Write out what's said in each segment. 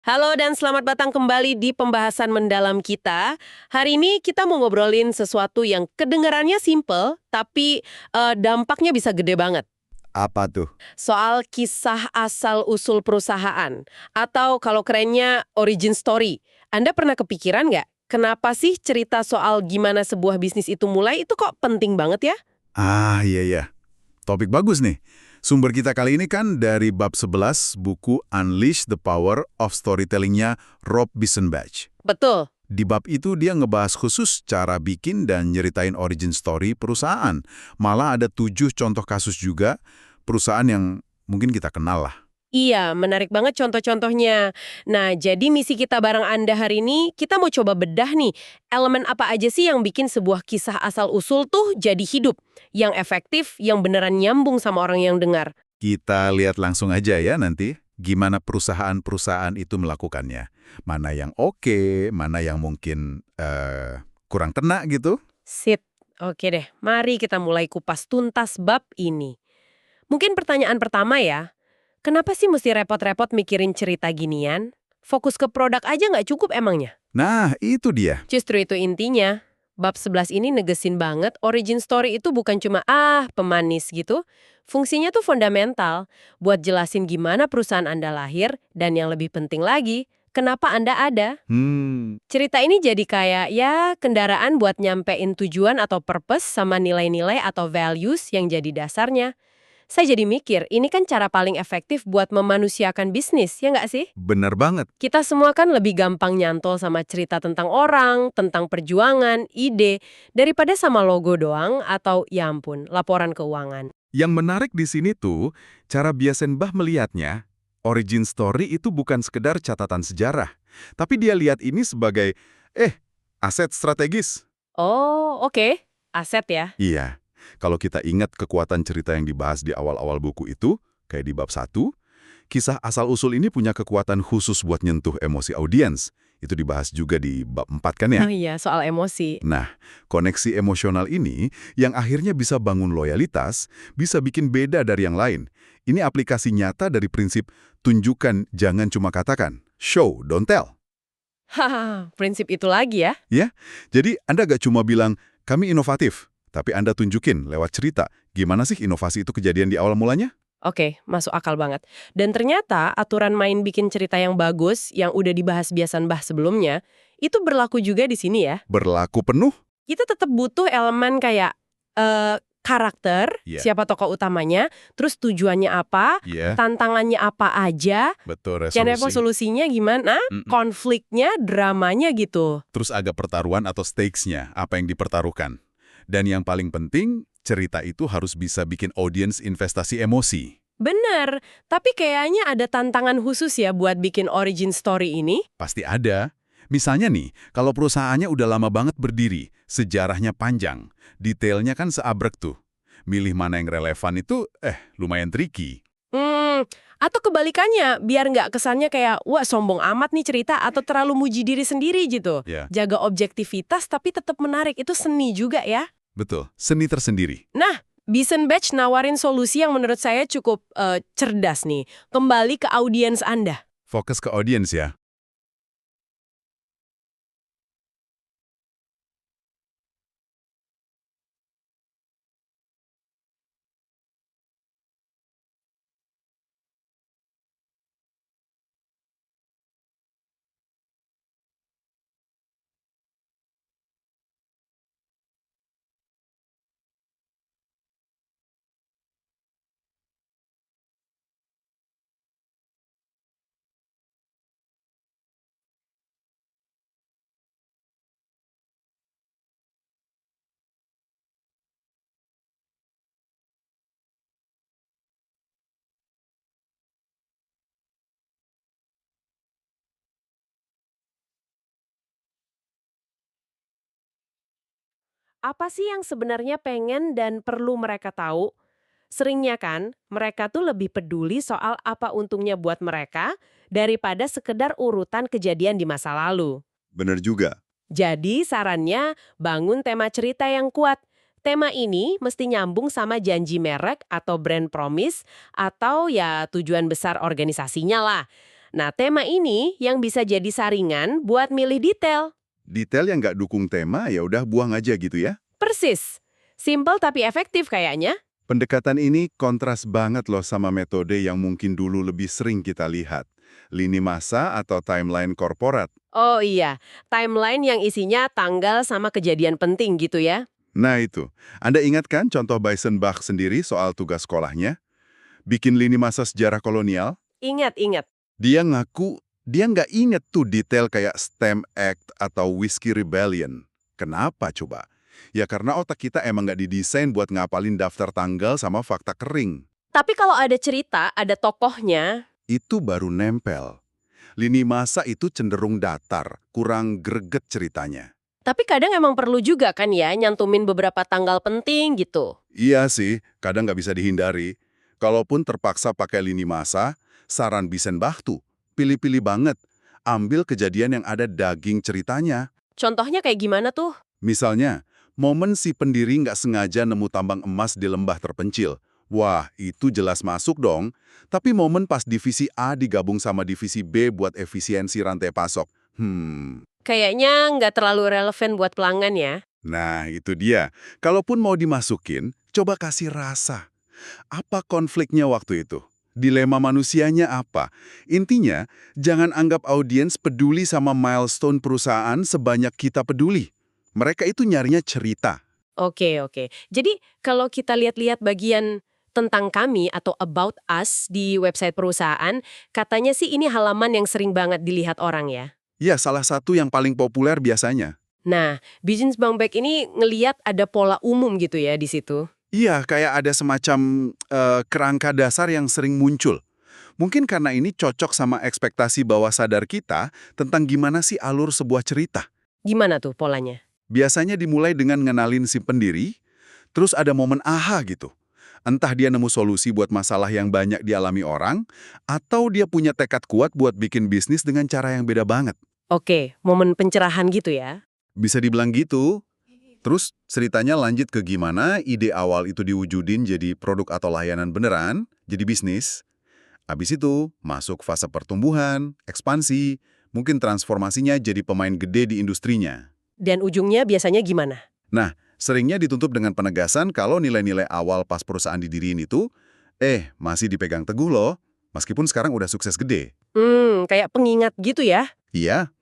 Halo dan selamat datang kembali di pembahasan mendalam kita. Hari ini kita mau ngobrolin sesuatu yang kedengarannya simple, tapi dampaknya bisa gede banget. Apa tuh? Soal kisah asal-usul perusahaan. Atau kalau kerennya origin story. Anda pernah kepikiran nggak? Kenapa sih cerita soal gimana sebuah bisnis itu mulai itu kok penting banget ya? Iya ya. Topik bagus nih. Sumber kita kali ini kan dari bab 11 buku Unleash the Power of Storytelling-nya Rob Bissenbach. Betul. Di bab itu dia ngebahas khusus cara bikin dan nyeritain origin story perusahaan. Malah ada 7 contoh kasus juga perusahaan yang mungkin kita kenal lah. Iya, menarik banget contoh-contohnya. Nah, jadi misi kita bareng Anda hari ini, kita mau coba bedah nih, elemen apa aja sih yang bikin sebuah kisah asal-usul tuh jadi hidup, yang efektif, yang beneran nyambung sama orang yang dengar. Kita lihat langsung aja ya nanti gimana perusahaan-perusahaan itu melakukannya. Mana yang oke, mana yang mungkin kurang kena gitu. Sip. Oke deh, mari kita mulai kupas tuntas bab ini. Mungkin pertanyaan pertama ya, kenapa sih mesti repot-repot mikirin cerita ginian? Fokus ke produk aja nggak cukup emangnya? Nah, itu dia. Justru itu intinya. Bab 11 ini negesin banget origin story itu bukan cuma pemanis gitu. Fungsinya tuh fundamental buat jelasin gimana perusahaan Anda lahir dan yang lebih penting lagi, kenapa Anda ada. Cerita ini jadi kayak ya kendaraan buat nyampein tujuan atau purpose sama nilai-nilai atau values yang jadi dasarnya. Saya jadi mikir, ini kan cara paling efektif buat memanusiakan bisnis, ya nggak sih? Bener banget. Kita semua kan lebih gampang nyantol sama cerita tentang orang, tentang perjuangan, ide, daripada sama logo doang atau ya ampun, laporan keuangan. Yang menarik di sini tuh, cara Biasenbach melihatnya, origin story itu bukan sekedar catatan sejarah, tapi dia lihat ini sebagai, aset strategis. Oh, oke. Aset ya. Iya, kalau kita ingat kekuatan cerita yang dibahas di awal-awal buku itu, kayak di bab 1, kisah asal-usul ini punya kekuatan khusus buat nyentuh emosi audiens. Itu dibahas juga di bab 4 kan ya? Oh iya, soal emosi. Nah, koneksi emosional ini yang akhirnya bisa bangun loyalitas, bisa bikin beda dari yang lain. Ini aplikasi nyata dari prinsip tunjukkan, jangan cuma katakan. Show, don't tell. Hahaha, prinsip itu lagi ya. Ya, jadi Anda gak cuma bilang, kami inovatif, tapi Anda tunjukin lewat cerita, gimana sih inovasi itu kejadian di awal mulanya? Oke, masuk akal banget. Dan ternyata aturan main bikin cerita yang bagus, yang udah dibahas Biasenbach sebelumnya, itu berlaku juga di sini ya. Berlaku penuh? Kita tetap butuh elemen kayak karakter, Iya. siapa tokoh utamanya, terus tujuannya apa, Iya, tantangannya apa aja, betul dan resolusi. solusinya gimana, Mm-mm. konfliknya, dramanya gitu. Terus ada pertaruhan atau stakes-nya, apa yang dipertaruhkan. Dan yang paling penting, cerita itu harus bisa bikin audiens investasi emosi. Bener, tapi kayaknya ada tantangan khusus ya buat bikin origin story ini. Pasti ada. Misalnya nih, kalau perusahaannya udah lama banget berdiri, sejarahnya panjang, detailnya kan seabrek tuh. Milih mana yang relevan itu, lumayan tricky. Atau kebalikannya, biar nggak kesannya kayak, wah sombong amat nih cerita, atau terlalu muji diri sendiri gitu. Ya, Jaga objektivitas tapi tetap menarik, itu seni juga ya. betul. Seni tersendiri. Nah, Bisenbach nawarin solusi yang menurut saya cukup cerdas nih. Kembali ke audiens Anda. Fokus ke audiens ya. Apa sih yang sebenarnya pengen dan perlu mereka tahu? Seringnya kan, mereka tuh lebih peduli soal apa untungnya buat mereka daripada sekedar urutan kejadian di masa lalu. Bener juga. Jadi sarannya, bangun tema cerita yang kuat. Tema ini mesti nyambung sama janji merek atau brand promise atau ya tujuan besar organisasinya lah. Nah, tema ini yang bisa jadi saringan buat milih detail. Detail yang nggak dukung tema ya udah buang aja gitu ya. Persis. Simple tapi efektif kayaknya. Pendekatan ini kontras banget loh sama metode yang mungkin dulu lebih sering kita lihat. Lini masa atau timeline korporat. Oh iya, timeline yang isinya tanggal sama kejadian penting gitu ya. Nah itu, Anda ingat kan contoh Bach sendiri soal tugas sekolahnya? Bikin lini masa sejarah kolonial? Ingat. Dia ngaku dia nggak inget tuh detail kayak Stamp Act atau Whiskey Rebellion. Kenapa coba? Ya karena otak kita emang nggak didesain buat ngapalin daftar tanggal sama fakta kering. Tapi kalau ada cerita, ada tokohnya. Itu baru nempel. Lini masa itu cenderung datar, kurang greget ceritanya. Tapi kadang emang perlu juga kan ya nyantumin beberapa tanggal penting gitu. Iya sih, kadang nggak bisa dihindari. Kalaupun terpaksa pakai lini masa, saran Bisenbach tuh, pilih-pilih banget. Ambil kejadian yang ada daging ceritanya. Contohnya kayak gimana tuh? Misalnya, momen si pendiri nggak sengaja nemu tambang emas di lembah terpencil. Wah, itu jelas masuk dong. Tapi momen pas divisi A digabung sama divisi B buat efisiensi rantai pasok. Kayaknya nggak terlalu relevan buat pelanggan ya. Nah, itu dia. Kalaupun mau dimasukin, coba kasih rasa. Apa konfliknya waktu itu? Dilema manusianya apa? Intinya, jangan anggap audiens peduli sama milestone perusahaan sebanyak kita peduli. Mereka itu nyarinya cerita. Oke. Jadi kalau kita lihat-lihat bagian tentang kami atau about us di website perusahaan, katanya sih ini halaman yang sering banget dilihat orang ya. Ya, salah satu yang paling populer biasanya. Nah, Binsbach ini ngeliat ada pola umum gitu ya di situ. Iya, kayak ada semacam kerangka dasar yang sering muncul. Mungkin karena ini cocok sama ekspektasi bawah sadar kita tentang gimana sih alur sebuah cerita. Gimana tuh polanya? Biasanya dimulai dengan ngenalin si pendiri, terus ada momen aha gitu. Entah dia nemu solusi buat masalah yang banyak dialami orang, atau dia punya tekad kuat buat bikin bisnis dengan cara yang beda banget. Oke, momen pencerahan gitu ya. Bisa dibilang gitu. Terus ceritanya lanjut ke gimana ide awal itu diwujudin jadi produk atau layanan beneran, jadi bisnis. Habis itu masuk fase pertumbuhan, ekspansi, mungkin transformasinya jadi pemain gede di industrinya. Dan ujungnya biasanya gimana? Nah, seringnya ditutup dengan penegasan kalau nilai-nilai awal pas perusahaan didiriin itu, masih dipegang teguh loh, meskipun sekarang udah sukses gede. Kayak pengingat gitu ya. Iya,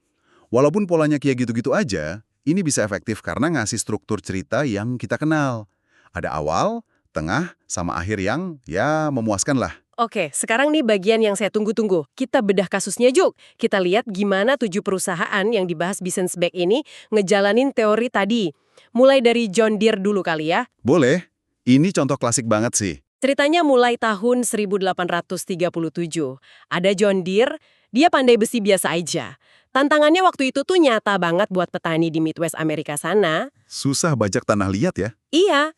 walaupun polanya kayak gitu-gitu aja, ini bisa efektif karena ngasih struktur cerita yang kita kenal. Ada awal, tengah, sama akhir yang, ya, memuaskan lah. Oke, sekarang nih bagian yang saya tunggu-tunggu. Kita bedah kasusnya, Juk. Kita lihat gimana 7 perusahaan yang dibahas Binsbach ini ngejalanin teori tadi. Mulai dari John Deere dulu kali ya. Boleh, ini contoh klasik banget sih. Ceritanya mulai tahun 1837. Ada John Deere, dia pandai besi biasa aja. Tantangannya waktu itu tuh nyata banget buat petani di Midwest Amerika sana. Susah bajak tanah liat ya. Iya,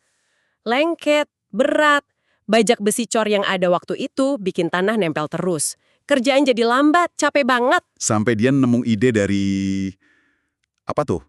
lengket, berat. Bajak besi cor yang ada waktu itu bikin tanah nempel terus. Kerjaan jadi lambat, capek banget. Sampai dia nemu ide dari, apa tuh,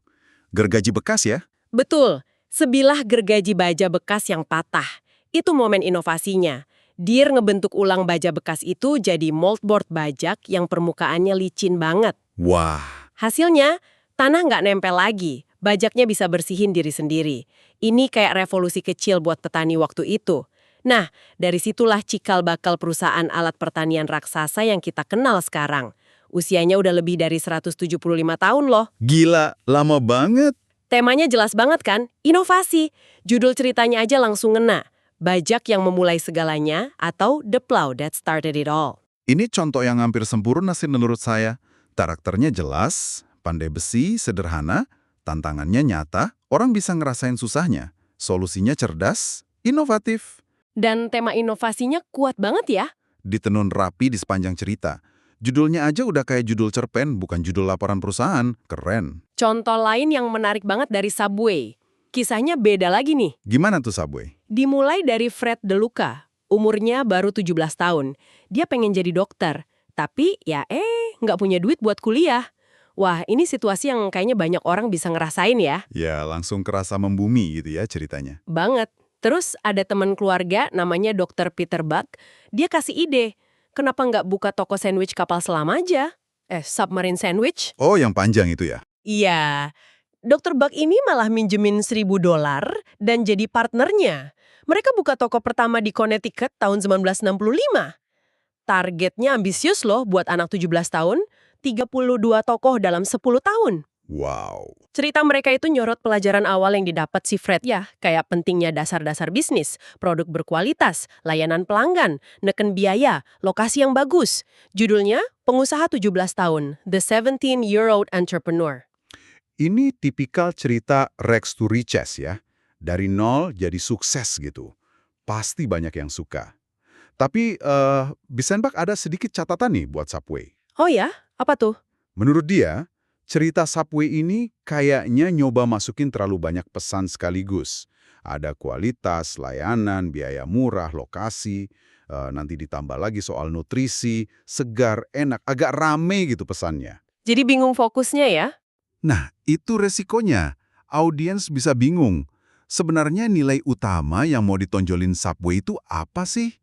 gergaji bekas ya? Betul, sebilah gergaji baja bekas yang patah. Itu momen inovasinya. Deere ngebentuk ulang baja bekas itu jadi moldboard bajak yang permukaannya licin banget. Wah, Hasilnya, tanah nggak nempel lagi. Bajaknya bisa bersihin diri sendiri. Ini kayak revolusi kecil buat petani waktu itu. Nah, dari situlah cikal bakal perusahaan alat pertanian raksasa yang kita kenal sekarang. Usianya udah lebih dari 175 tahun loh. gila, lama banget. Temanya jelas banget kan? Inovasi. Judul ceritanya aja langsung ngena. Bajak yang memulai segalanya atau The Plow That Started It All. Ini contoh yang hampir sempurna sih menurut saya. Karakternya jelas, pandai besi, sederhana, tantangannya nyata, orang bisa ngerasain susahnya. Solusinya cerdas, inovatif. Dan tema inovasinya kuat banget ya. Ditenun rapi di sepanjang cerita. Judulnya aja udah kayak judul cerpen, bukan judul laporan perusahaan. Keren. Contoh lain yang menarik banget dari Subway. Kisahnya beda lagi nih. Gimana tuh Subway? Dimulai dari Fred DeLuca. Umurnya baru 17 tahun. Dia pengen jadi dokter. Tapi ya nggak punya duit buat kuliah. Wah, ini situasi yang kayaknya banyak orang bisa ngerasain ya. Ya, langsung kerasa membumi gitu ya ceritanya. Banget. Terus ada teman keluarga namanya Dr. Peter Buck. Dia kasih ide. kenapa nggak buka toko sandwich kapal selam aja? Submarine sandwich? Oh, yang panjang itu ya? Iya, Dr. Buck ini malah minjemin $1.000 dan jadi partnernya. Mereka buka toko pertama di Connecticut tahun 1965. Targetnya ambisius loh buat anak 17 tahun, 32 tokoh dalam 10 tahun. Wow. Cerita mereka itu nyorot pelajaran awal yang didapat si Fred ya, kayak pentingnya dasar-dasar bisnis, produk berkualitas, layanan pelanggan, neken biaya, lokasi yang bagus. Judulnya, Pengusaha 17 tahun, The 17-Year-Old Entrepreneur. Ini tipikal cerita Rex to Riches ya. Dari nol jadi sukses gitu. Pasti banyak yang suka. Tapi, Bisenbach ada sedikit catatan nih buat Subway. Oh ya? Apa tuh? Menurut dia, cerita Subway ini kayaknya nyoba masukin terlalu banyak pesan sekaligus. Ada kualitas, layanan, biaya murah, lokasi, nanti ditambah lagi soal nutrisi, segar, enak, agak rame gitu pesannya. Jadi bingung fokusnya ya? Nah, itu resikonya. Audiens bisa bingung. Sebenarnya nilai utama yang mau ditonjolin Subway itu apa sih?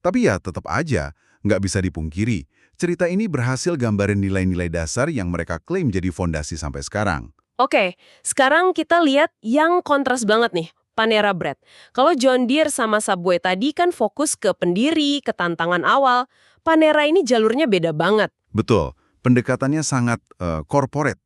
Tapi ya tetap aja, nggak bisa dipungkiri. Cerita ini berhasil gambarin nilai-nilai dasar yang mereka klaim jadi fondasi sampai sekarang. Oke, sekarang kita lihat yang kontras banget nih, Panera Bread. Kalau John Deere sama Subway tadi kan fokus ke pendiri, ke tantangan awal. Panera ini jalurnya beda banget. Betul, pendekatannya sangat corporate.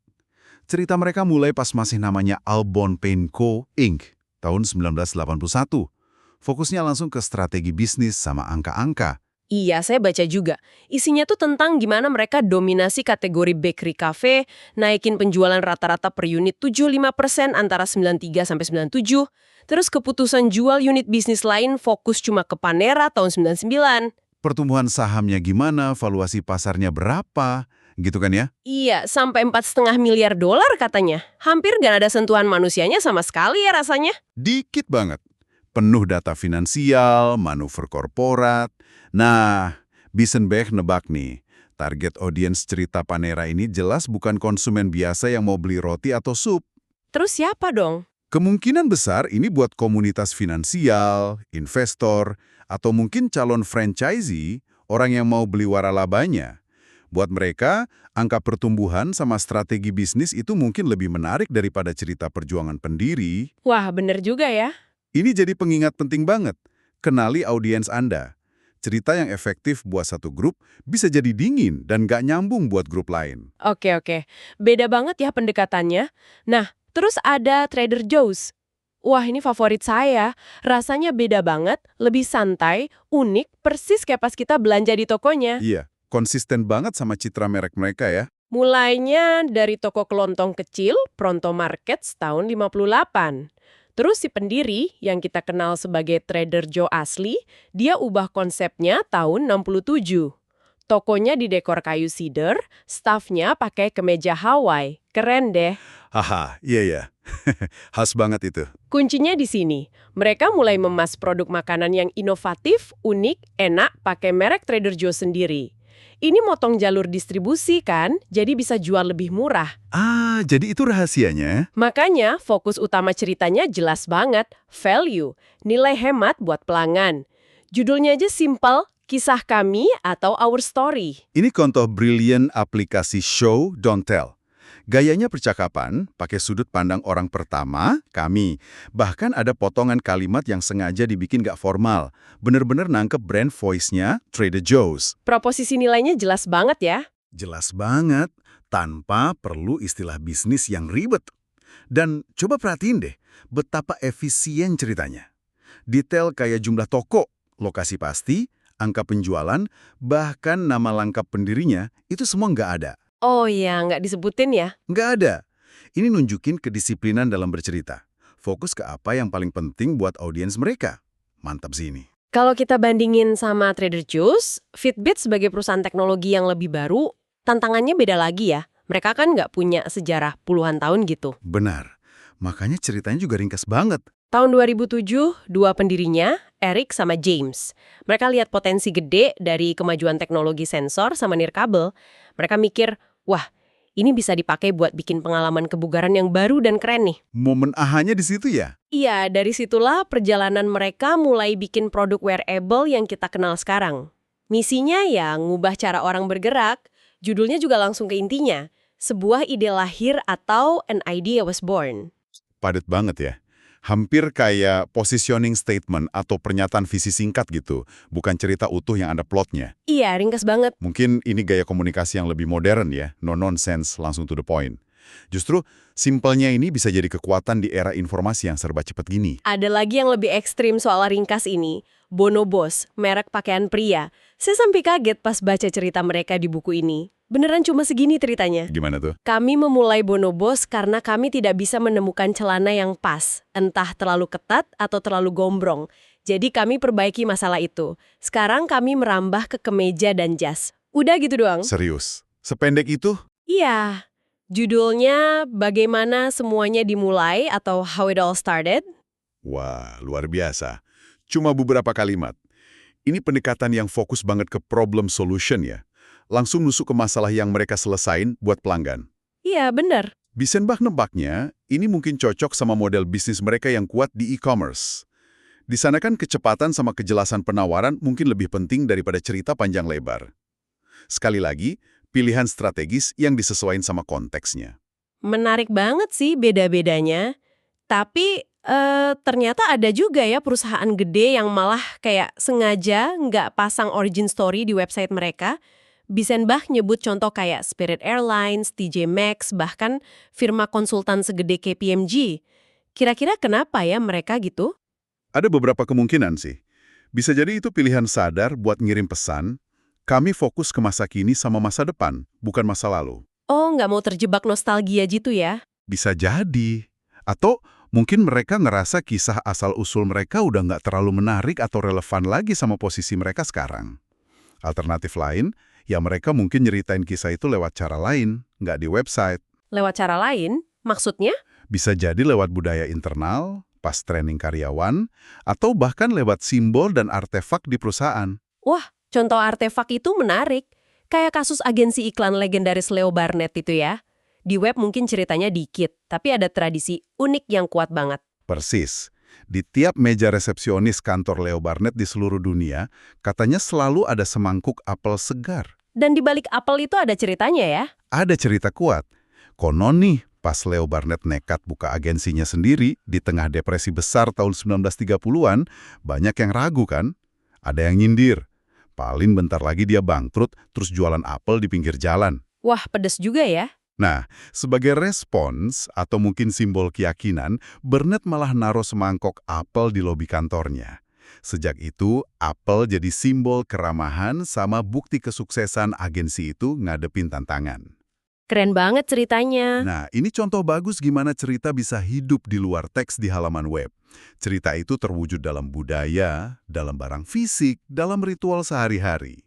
Cerita mereka mulai pas masih namanya Albon Paint Co. Inc. tahun 1981. Fokusnya langsung ke strategi bisnis sama angka-angka. Iya, saya baca juga. Isinya tuh tentang gimana mereka dominasi kategori bakery cafe, naikin penjualan rata-rata per unit 75% antara 93 sampai 97. Terus keputusan jual unit bisnis lain fokus cuma ke Panera tahun 99. Pertumbuhan sahamnya gimana, valuasi pasarnya berapa, gitu kan ya? Iya, sampai $4,5 miliar katanya. Hampir gak ada sentuhan manusianya sama sekali ya rasanya. Dikit banget. Penuh data finansial, manuver korporat. Nah, Bisenbach nebak nih, target audiens cerita Panera ini jelas bukan konsumen biasa yang mau beli roti atau sup. Terus siapa dong? Kemungkinan besar ini buat komunitas finansial, investor, atau mungkin calon franchisee, orang yang mau beli waralabanya. Buat mereka, angka pertumbuhan sama strategi bisnis itu mungkin lebih menarik daripada cerita perjuangan pendiri. Wah, bener juga ya. Ini jadi pengingat penting banget. Kenali audiens Anda. Cerita yang efektif buat satu grup bisa jadi dingin dan gak nyambung buat grup lain. Oke. Beda banget ya pendekatannya. Nah, terus ada Trader Joe's. Wah, ini favorit saya. Rasanya beda banget, lebih santai, unik, persis kayak pas kita belanja di tokonya. Iya, konsisten banget sama citra merek mereka ya. Mulainya dari toko kelontong kecil, Pronto Markets tahun 58. Terus si pendiri, yang kita kenal sebagai Trader Joe asli, dia ubah konsepnya tahun 67. Tokonya didekor kayu cedar, stafnya pakai kemeja Hawaii. Keren deh. Haha, iya. Khas banget itu. Kuncinya di sini. Mereka mulai memas produk makanan yang inovatif, unik, enak, pakai merek Trader Joe sendiri. Ini motong jalur distribusi kan, jadi bisa jual lebih murah. Ah, jadi itu rahasianya? Makanya fokus utama ceritanya jelas banget, value, nilai hemat buat pelanggan. Judulnya aja simple, Kisah Kami atau Our Story. Ini contoh brilian aplikasi show, don't tell. Gayanya percakapan, pakai sudut pandang orang pertama, kami. Bahkan ada potongan kalimat yang sengaja dibikin gak formal. Bener-bener nangkep brand voice-nya Trader Joe's. Proposisi nilainya jelas banget ya. Jelas banget, tanpa perlu istilah bisnis yang ribet. Dan coba perhatiin deh, betapa efisien ceritanya. Detail kayak jumlah toko, lokasi pasti, angka penjualan, bahkan nama lengkap pendirinya, itu semua nggak ada. Oh ya, nggak disebutin ya? Nggak ada. Ini nunjukin kedisiplinan dalam bercerita. Fokus ke apa yang paling penting buat audiens mereka. Mantap sih ini. Kalau kita bandingin sama Trader Joe's, Fitbit sebagai perusahaan teknologi yang lebih baru, tantangannya beda lagi ya. Mereka kan nggak punya sejarah puluhan tahun gitu. Benar. Makanya ceritanya juga ringkas banget. Tahun 2007, dua pendirinya, Eric sama James. Mereka lihat potensi gede dari kemajuan teknologi sensor sama nirkabel. Mereka mikir, wah, ini bisa dipakai buat bikin pengalaman kebugaran yang baru dan keren nih. Momen ahanya di situ ya? Iya, dari situlah perjalanan mereka mulai bikin produk wearable yang kita kenal sekarang. Misinya ya ngubah cara orang bergerak. Judulnya juga langsung ke intinya. Sebuah ide lahir atau an idea was born. Padat banget ya. Hampir kayak positioning statement atau pernyataan visi singkat gitu, bukan cerita utuh yang ada plotnya. Iya, ringkas banget. Mungkin ini gaya komunikasi yang lebih modern ya, no nonsense, langsung to the point. Justru, simpelnya ini bisa jadi kekuatan di era informasi yang serba cepat gini. Ada lagi yang lebih ekstrim soal ringkas ini. Bonobos, merek pakaian pria. Saya sampai kaget pas baca cerita mereka di buku ini. Beneran cuma segini ceritanya. Gimana tuh? Kami memulai Bonobos karena kami tidak bisa menemukan celana yang pas. Entah terlalu ketat atau terlalu gombrong. Jadi kami perbaiki masalah itu. Sekarang kami merambah ke kemeja dan jas. Udah gitu doang. Serius? Sependek itu? Iya. Judulnya Bagaimana Semuanya Dimulai atau How It All Started. Wah, luar biasa. Cuma beberapa kalimat. Ini pendekatan yang fokus banget ke problem solution ya. Langsung nusuk ke masalah yang mereka selesain buat pelanggan. Iya, bener. Bisenbach nebaknya, ini mungkin cocok sama model bisnis mereka yang kuat di e-commerce. Di sana kan kecepatan sama kejelasan penawaran mungkin lebih penting daripada cerita panjang lebar. Sekali lagi, pilihan strategis yang disesuaikan sama konteksnya. Menarik banget sih beda-bedanya. Tapi ternyata ada juga ya perusahaan gede yang malah kayak sengaja nggak pasang origin story di website mereka. Bisenbach nyebut contoh kayak Spirit Airlines, TJ Maxx, bahkan firma konsultan segede KPMG. Kira-kira kenapa ya mereka gitu? Ada beberapa kemungkinan sih. Bisa jadi itu pilihan sadar buat ngirim pesan, kami fokus ke masa kini sama masa depan, bukan masa lalu. Oh, nggak mau terjebak nostalgia gitu ya? Bisa jadi. Atau mungkin mereka ngerasa kisah asal-usul mereka udah nggak terlalu menarik atau relevan lagi sama posisi mereka sekarang. Alternatif lain, ya mereka mungkin nyeritain kisah itu lewat cara lain, nggak di website. Lewat cara lain? Maksudnya? Bisa jadi lewat budaya internal, pas training karyawan, atau bahkan lewat simbol dan artefak di perusahaan. Wah, contoh artefak itu menarik. Kayak kasus agensi iklan legendaris Leo Burnett itu ya. Di web mungkin ceritanya dikit, tapi ada tradisi unik yang kuat banget. Persis. Di tiap meja resepsionis kantor Leo Burnett di seluruh dunia, katanya selalu ada semangkuk apel segar. Dan di balik apel itu ada ceritanya ya? Ada cerita kuat. Konon nih, pas Leo Burnett nekat buka agensinya sendiri di tengah depresi besar tahun 1930-an, banyak yang ragu kan? Ada yang nyindir. Paling bentar lagi dia bangkrut, terus jualan apel di pinggir jalan. Wah, pedes juga ya? Nah, sebagai respons atau mungkin simbol keyakinan, Burnett malah naruh semangkok apel di lobi kantornya. Sejak itu, apel jadi simbol keramahan sama bukti kesuksesan agensi itu ngadepin tantangan. Keren banget ceritanya. Nah, ini contoh bagus gimana cerita bisa hidup di luar teks di halaman web. Cerita itu terwujud dalam budaya, dalam barang fisik, dalam ritual sehari-hari.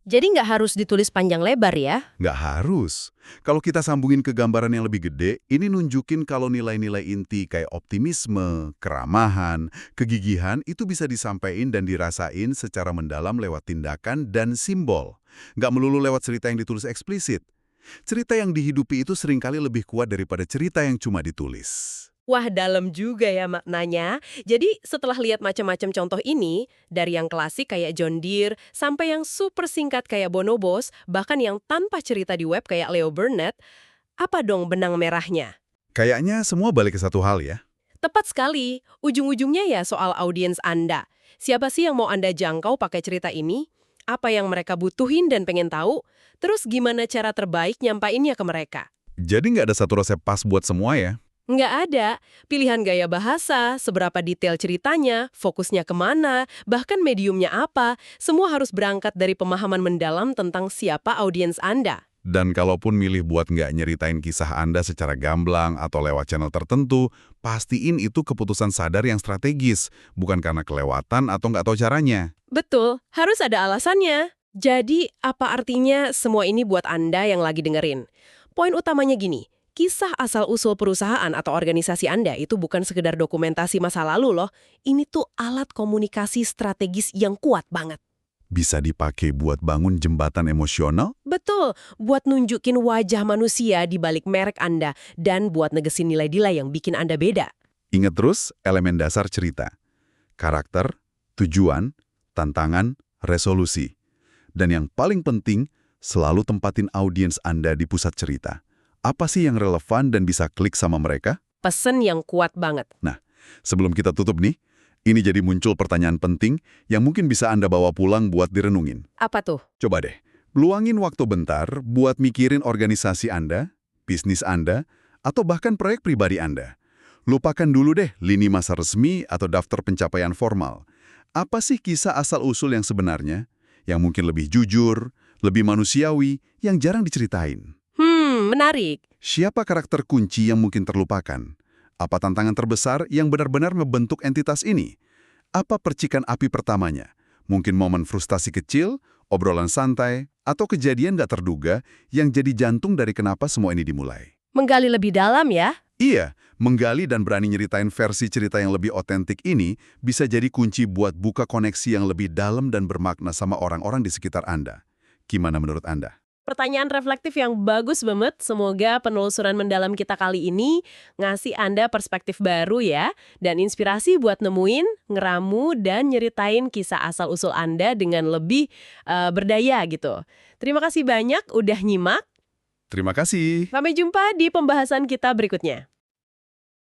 Jadi nggak harus ditulis panjang lebar ya? Nggak harus. Kalau kita sambungin ke gambaran yang lebih gede, ini nunjukin kalau nilai-nilai inti kayak optimisme, keramahan, kegigihan itu bisa disampaikan dan dirasain secara mendalam lewat tindakan dan simbol. Nggak melulu lewat cerita yang ditulis eksplisit. Cerita yang dihidupi itu seringkali lebih kuat daripada cerita yang cuma ditulis. Wah, dalam juga ya maknanya. Jadi setelah lihat macam-macam contoh ini, dari yang klasik kayak John Deere, sampai yang super singkat kayak Bonobos, bahkan yang tanpa cerita di web kayak Leo Burnett, apa dong benang merahnya? Kayaknya semua balik ke satu hal ya. Tepat sekali, ujung-ujungnya ya soal audiens Anda. Siapa sih yang mau Anda jangkau pakai cerita ini? Apa yang mereka butuhin dan pengen tahu? Terus gimana cara terbaik nyampainnya ke mereka? Jadi nggak ada satu resep pas buat semua ya? Nggak ada. Pilihan gaya bahasa, seberapa detail ceritanya, fokusnya kemana, bahkan mediumnya apa, semua harus berangkat dari pemahaman mendalam tentang siapa audiens Anda. Dan kalaupun milih buat nggak nyeritain kisah Anda secara gamblang atau lewat channel tertentu, pastiin itu keputusan sadar yang strategis, bukan karena kelewatan atau nggak tahu caranya. Betul, harus ada alasannya. Jadi, apa artinya semua ini buat Anda yang lagi dengerin? Poin utamanya gini, kisah asal-usul perusahaan atau organisasi Anda itu bukan sekedar dokumentasi masa lalu loh. Ini tuh alat komunikasi strategis yang kuat banget. Bisa dipakai buat bangun jembatan emosional? Betul, buat nunjukin wajah manusia di balik merek Anda dan buat negesin nilai-nilai yang bikin Anda beda. Ingat terus elemen dasar cerita. Karakter, tujuan, tantangan, resolusi. Dan yang paling penting, selalu tempatin audiens Anda di pusat cerita. Apa sih yang relevan dan bisa klik sama mereka? Pesen yang kuat banget. Nah, sebelum kita tutup nih, ini jadi muncul pertanyaan penting yang mungkin bisa Anda bawa pulang buat direnungin. Apa tuh? Coba deh, luangin waktu bentar buat mikirin organisasi Anda, bisnis Anda, atau bahkan proyek pribadi Anda. Lupakan dulu deh lini masa resmi atau daftar pencapaian formal. Apa sih kisah asal-usul yang sebenarnya? Yang mungkin lebih jujur, lebih manusiawi, yang jarang diceritain. Menarik. Siapa karakter kunci yang mungkin terlupakan? Apa tantangan terbesar yang benar-benar ngebentuk entitas ini? Apa percikan api pertamanya? Mungkin momen frustasi kecil, obrolan santai, atau kejadian gak terduga yang jadi jantung dari kenapa semua ini dimulai. Menggali lebih dalam ya. Iya, menggali dan berani nyeritain versi cerita yang lebih otentik ini bisa jadi kunci buat buka koneksi yang lebih dalam dan bermakna sama orang-orang di sekitar Anda. Gimana menurut Anda? Pertanyaan reflektif yang bagus banget. Semoga penelusuran mendalam kita kali ini ngasih Anda perspektif baru ya, dan inspirasi buat nemuin, ngeramu, dan nyeritain kisah asal-usul Anda dengan lebih berdaya gitu. Terima kasih banyak udah nyimak. Terima kasih. Sampai jumpa di pembahasan kita berikutnya.